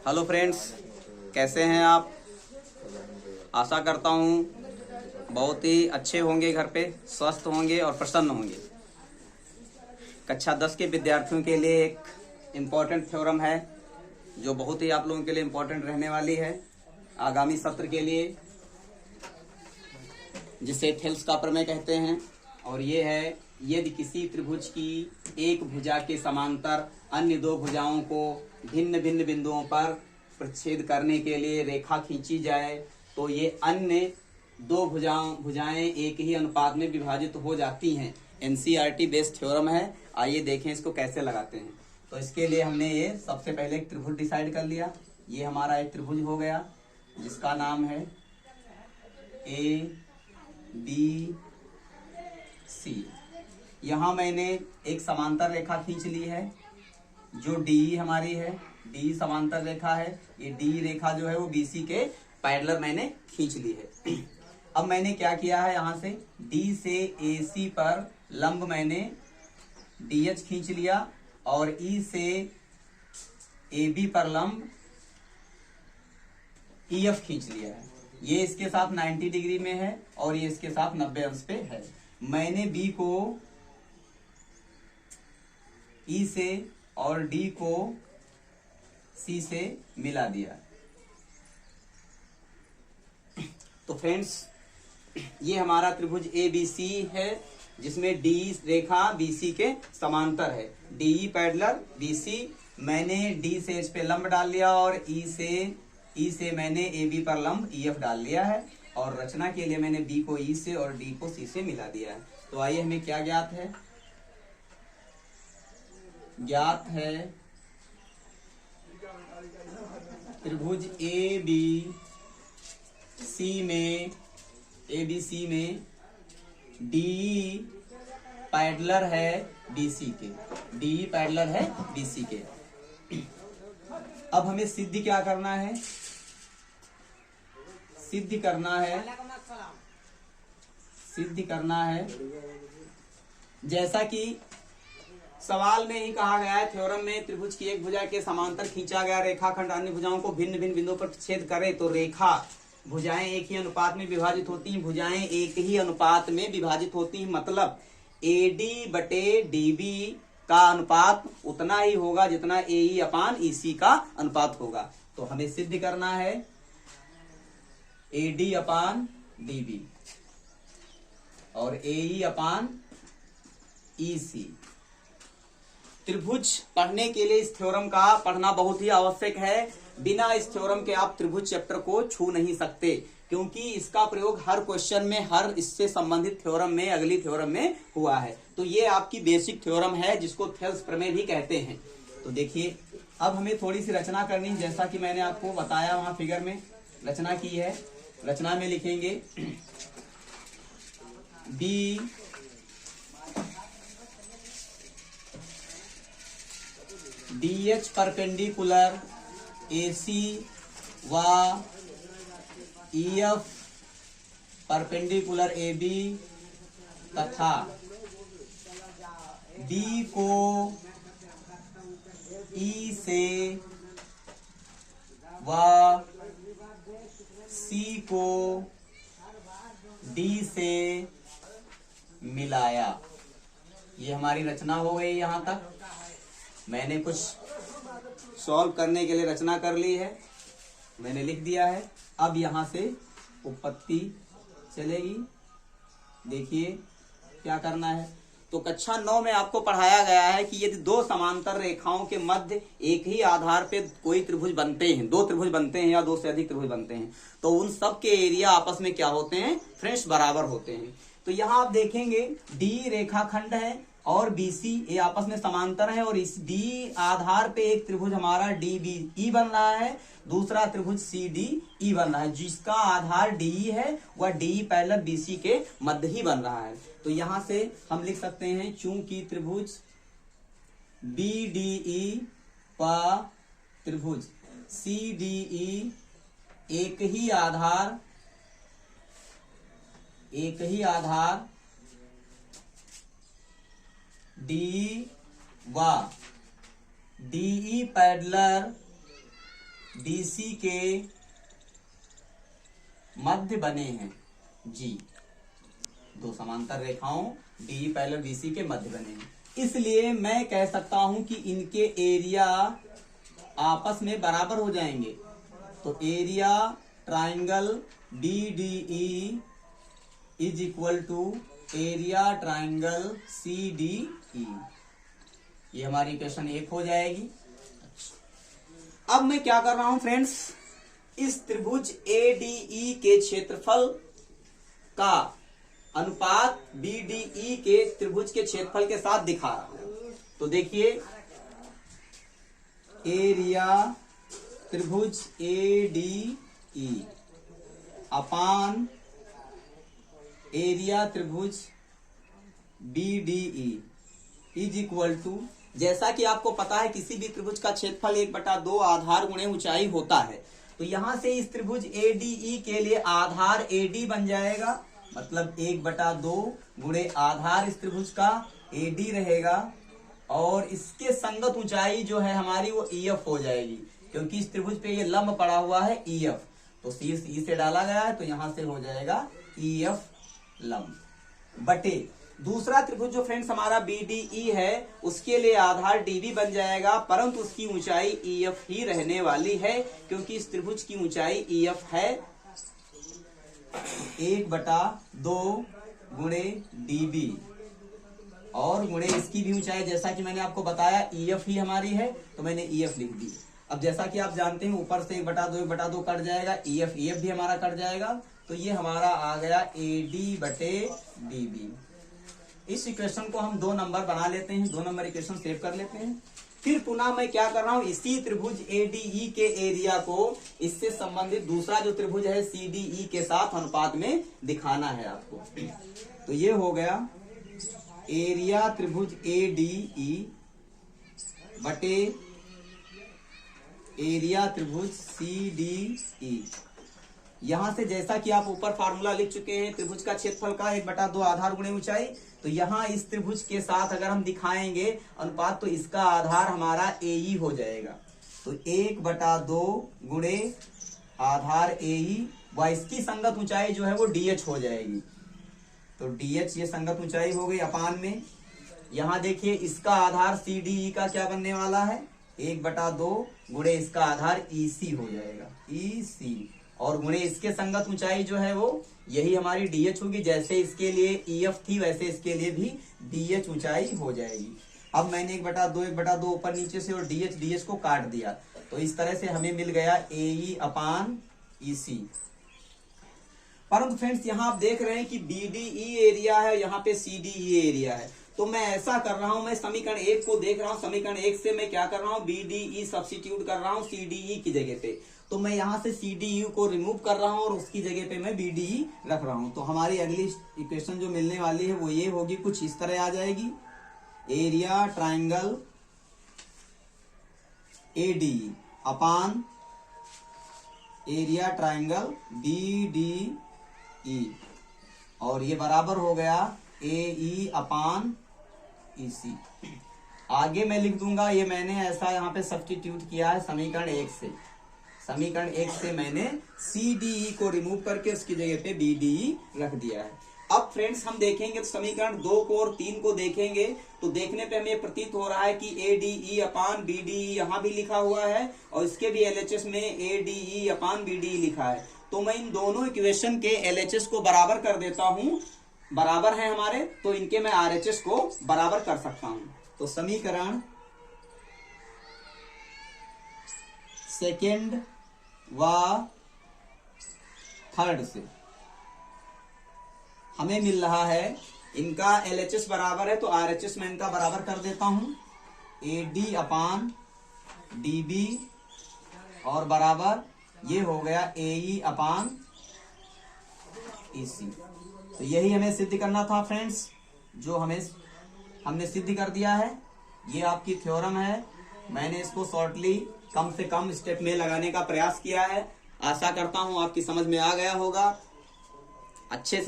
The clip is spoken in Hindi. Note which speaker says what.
Speaker 1: हेलो फ्रेंड्स, कैसे हैं आप। आशा करता हूँ बहुत ही अच्छे होंगे, घर पे स्वस्थ होंगे और प्रसन्न होंगे। कक्षा 10 के विद्यार्थियों के लिए एक इम्पॉर्टेंट थ्योरम है जो बहुत ही आप लोगों के लिए इम्पॉर्टेंट रहने वाली है आगामी सत्र के लिए, जिसे थेल्स का प्रमेय कहते हैं। और ये है, यदि किसी त्रिभुज की एक भुजा के समांतर अन्य दो भुजाओं को भिन्न भिन्न बिंदुओं पर प्रच्छेद करने के लिए रेखा खींची जाए तो ये अन्य दो भुजाएं एक ही अनुपात में विभाजित हो जाती हैं। एनसीईआरटी बेस्ड थ्योरम है। आइए देखें इसको कैसे लगाते हैं। तो इसके लिए हमने ये सबसे पहले एक त्रिभुज डिसाइड कर लिया। ये हमारा एक त्रिभुज हो गया जिसका नाम है ए बी सी। यहाँ मैंने एक समांतर रेखा खींच ली है जो डी हमारी है। डी समांतर रेखा है। ये डी रेखा जो है वो बीसी के पैरेलल मैंने खींच ली है। अब मैंने क्या किया है, यहाँ से डी से एसी पर लंब मैंने डीएच खींच लिया और ई से एबी पर लंब ईएफ खींच लिया है। ये इसके साथ 90 डिग्री में है और ये इसके साथ 90 अंश पे है। मैंने बी को ई से और डी को सी से मिला दिया। तो फ्रेंड्स, ये हमारा त्रिभुज ए बी सी है जिसमें डी रेखा बीसी के समांतर है। D parallel BC. मैंने डी से इस पे लंब डाल लिया और ई से मैंने ए बी पर लंब ईएफ डाल लिया है। और रचना के लिए मैंने बी को ई से और डी को सी से मिला दिया है। तो आइए, हमें क्या ज्ञात है। ज्ञात है त्रिभुज ए बी सी में डी पैरेलल है बीसी के। डी पैरेलल है बीसी के। अब हमें सिद्ध क्या करना है। सिद्ध करना है जैसा कि सवाल में ही कहा गया है, थ्योरम में त्रिभुज की एक भुजा के समांतर खींचा गया रेखाखंड अन्य भुजाओं को भिन्न भिन्न बिंदुओं पर छेद करे तो रेखा भुजाएं एक ही अनुपात में विभाजित होती हैं। भुजाएं एक ही अनुपात में विभाजित होती हैं, मतलब एडी बटे डीबी का अनुपात उतना ही होगा जितना एई अपान ईसी का अनुपात होगा। तो हमें सिद्ध करना है एडी अपान डीबी और एई अपान ईसी। त्रिभुज पढ़ने के लिए इस थ्योरम का पढ़ना बहुत ही आवश्यक है। बिना इस थ्योरम के आप त्रिभुज चैप्टर को छू नहीं सकते, क्योंकि इसका प्रयोग हर क्वेश्चन में, हर इससे संबंधित थ्योरम में, अगली थ्योरम में हुआ है। तो ये आपकी बेसिक थ्योरम है जिसको थेल्स प्रमेय भी कहते हैं। तो देखिए, अब हमें थोड़ी सी रचना करनी है, जैसा कि मैंने आपको बताया वहां फिगर में रचना की है। रचना में लिखेंगे बी डीएच परपेंडिकुलर एसी व ईएफ परपेंडिकुलर एबी तथा डी को ई से व सी को डी से मिलाया। ये हमारी रचना हो गई। यहां तक मैंने कुछ सॉल्व करने के लिए रचना कर ली है, मैंने लिख दिया है। अब यहां से उत्पत्ति चलेगी। देखिए क्या करना है। तो कक्षा 9 में आपको पढ़ाया गया है कि यदि दो समांतर रेखाओं के मध्य एक ही आधार पे कोई त्रिभुज बनते हैं, दो त्रिभुज बनते हैं या दो से अधिक त्रिभुज बनते हैं, तो उन सब के एरिया आपस में क्या होते हैं, फ्रेंड्स, बराबर होते हैं। तो यहाँ आप देखेंगे डी रेखाखंड है और बीसी ये आपस में समांतर है और इस डी आधार पे एक त्रिभुज हमारा डी बी ई बन रहा है, दूसरा त्रिभुज सी डी ई बन रहा है। जिसका आधार डी है वह डी पैरेलल बीसी के मध्य ही बन रहा है। तो यहां से हम लिख सकते हैं, चूंकि त्रिभुज बी डी ई व त्रिभुज सी डी ई एक ही आधार डी व डीई पैरेलल डीसी के मध्य बने हैं। जी, दो समांतर रेखाओं डी पैरेलल बीसी के मध्य बने हैं, इसलिए मैं कह सकता हूं कि इनके एरिया आपस में बराबर हो जाएंगे। तो area triangle DDE is equal to area triangle CDE। ये हमारी इक्वेशन 1 हो जाएगी। अब मैं क्या कर रहा हूं फ्रेंड्स, इस त्रिभुज ADE के क्षेत्रफल का अनुपात BDE के त्रिभुज के क्षेत्रफल के साथ दिखा रहा हूं। तो देखिए, एरिया त्रिभुज ADE अपान एरिया त्रिभुज BDE इज इक्वल टू, जैसा कि आपको पता है किसी भी त्रिभुज का क्षेत्रफल 1/2 आधार गुणे ऊंचाई होता है। तो यहां से इस त्रिभुज ADE के लिए आधार AD बन जाएगा, मतलब 1/2 गुणे आधार इस त्रिभुज का AD रहेगा, और इसके संगत ऊंचाई जो है हमारी वो EF हो जाएगी, क्योंकि इस त्रिभुज पे ये लंब पड़ा हुआ है EF। तो शीर्ष E से डाला गया है, तो यहां से हो जाएगा EF लंब बटे दूसरा त्रिभुज जो फ्रेंड्स हमारा BDE है, उसके लिए आधार DB बन जाएगा, परंतु उसकी ऊंचाई EF ही रहने वाली है, क्योंकि इस त्रिभुज की ऊंचाई EF है 1/2 गुणे DB, और गुणे इसकी भी ऊंचाई, जैसा कि मैंने आपको बताया EF ही हमारी है, तो मैंने EF लिख दी। अब जैसा कि आप जानते हैं ऊपर से 1/2 कट जाएगा, EF भी हमारा कट जाएगा, तो ये हमारा आ गया AD बटे DB। इस इक्वेशन को हम 2 नंबर बना लेते हैं, 2 नंबर इक्वेशन सेव कर लेते हैं। फिर पुनः मैं क्या कर रहा हूं, इसी त्रिभुज ADE के एरिया को इससे संबंधित दूसरा जो त्रिभुज है CDE के साथ अनुपात में दिखाना है आपको। तो ये हो गया एरिया त्रिभुज ADE बटे एरिया त्रिभुज CDE। यहां से जैसा कि आप ऊपर फार्मूला लिख चुके हैं त्रिभुज का क्षेत्रफल का 1/2 आधार गुणे ऊंचाई, तो यहां इस त्रिभुज के साथ अगर हम दिखाएंगे अनुपात, तो इसका आधार हमारा AE हो जाएगा। तो 1/2 गुणे आधार AE व इसकी संगत ऊंचाई जो है वो DH हो जाएगी। तो DH ये संगत ऊंचाई हो गई अपान में, यहां देखिए इसका आधार CDE का क्या बनने वाला है, 1/2 गुणे इसका आधार EC हो जाएगा, EC, और गुणे इसके संगत ऊंचाई जो है वो यही हमारी DH होगी। जैसे इसके लिए EF थी वैसे इसके लिए भी DH ऊंचाई हो जाएगी। अब मैंने 1/2 ऊपर नीचे से और DH को काट दिया, तो इस तरह से हमें मिल गया AE अपान EC। परंतु फ्रेंड्स यहाँ आप देख रहे हैं कि BDE एरिया है, यहाँ पे CDE एरिया है, तो मैं ऐसा कर रहा हूं, मैं समीकरण 1 को देख रहा हूं, समीकरण 1 से मैं क्या कर रहा हूं, BDE सब्स्टिट्यूट कर रहा हूं CDE की जगह पे। तो मैं यहां से CDE को रिमूव कर रहा हूं और उसकी जगह पे मैं BDE रख रहा हूं। तो हमारी अगली इक्वेशन जो मिलने वाली है वो ये होगी, कुछ इस तरह आ जाएगी, एरिया ट्राइंगल ADE अपान एरिया ट्राइंगल BDE, और ये बराबर हो गया AE अपान EC। आगे मैं लिख दूंगा, ये मैंने ऐसा यहाँ पे सब्स्टिट्यूट किया है समीकरण 1 से। समीकरण 1 से मैंने CDE को रिमूव करके उसकी जगह पे BDE रख दिया है। अब फ्रेंड्स हम देखेंगे तो समीकरण 2 को और 3 को देखेंगे, तो देखने पे हमें प्रतीत हो रहा है कि ADE अपान BDE यहाँ भी लिखा हुआ है, और इसके भी LHS में ADE अपान BDE लिखा है। तो मैं इन दोनों इक्वेशन के LHS को बराबर कर देता हूं, बराबर है हमारे, तो इनके मैं RHS को बराबर कर सकता हूं। तो समीकरण सेकेंड व थर्ड से हमें मिल रहा है, इनका LHS बराबर है, तो RHS में इनका बराबर कर देता हूं, AD अपान DB, और बराबर ये हो गया AE अपान EC। तो यही हमें सिद्ध करना था फ्रेंड्स, जो हमने सिद्ध कर दिया है। ये आपकी थ्योरम है, मैंने इसको शॉर्टली कम से कम स्टेप में लगाने का प्रयास किया है। आशा करता हूं आपकी समझ में आ गया होगा अच्छे से।